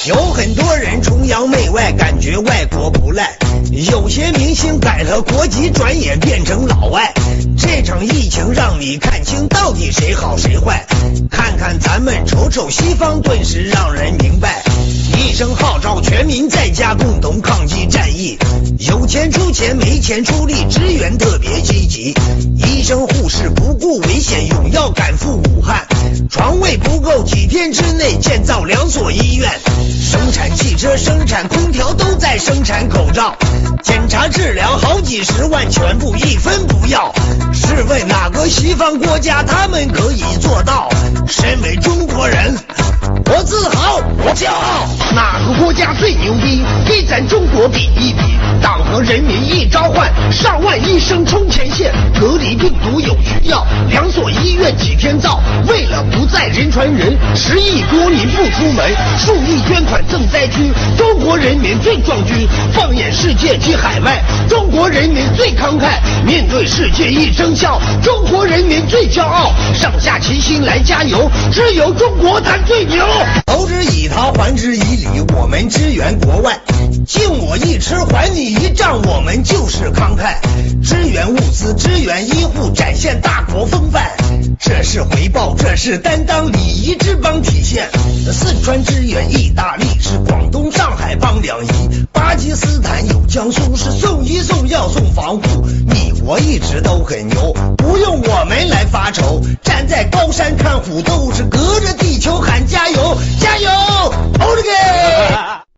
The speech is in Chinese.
有很多人崇洋媚外，感觉外国不赖，有些明星改了国籍，转眼变成老外。这场疫情让你看清到底谁好谁坏，看看咱们，瞅瞅西方，顿时让人明白。一声号召全民在家共同抗击战役，有钱出钱，没钱出力，支援特别积极。医生护士不顾危险，勇要赶赴武汉，床位不够，几天之内建造2所医院，生产汽车，生产空调，都在生产口罩，检查治疗好几十万，全部一分不要。试问哪个西方国家他们可以做到？身为中国人，我自豪，我骄傲。哪个国家最牛逼？给咱中国比一比。党和人民一召唤，上万医生冲前线，隔离病毒有需要，2所医院几天造。为了不再人传人，10亿多民不出门，数亿捐款赈灾区。中国人民最壮军，放眼世界及海外，中国人民最慷慨，面对世界一声笑。中国人民最骄傲，上下齐心来加油，只有中国咱最牛。投之以桃，还之以礼，我们支援国外，敬我一吃，还你一仗，我们就是慷慨。支援物资，支援医护，展现大国风范，这是回报，这是担当，礼仪之邦体现。四川支援意大利，是广东上海帮两仪，巴基斯坦有江苏，是送医送药送防护。你我一直都很牛，不用我们来发愁，站在高山看虎斗，是隔着地球喊加油加油，欧了个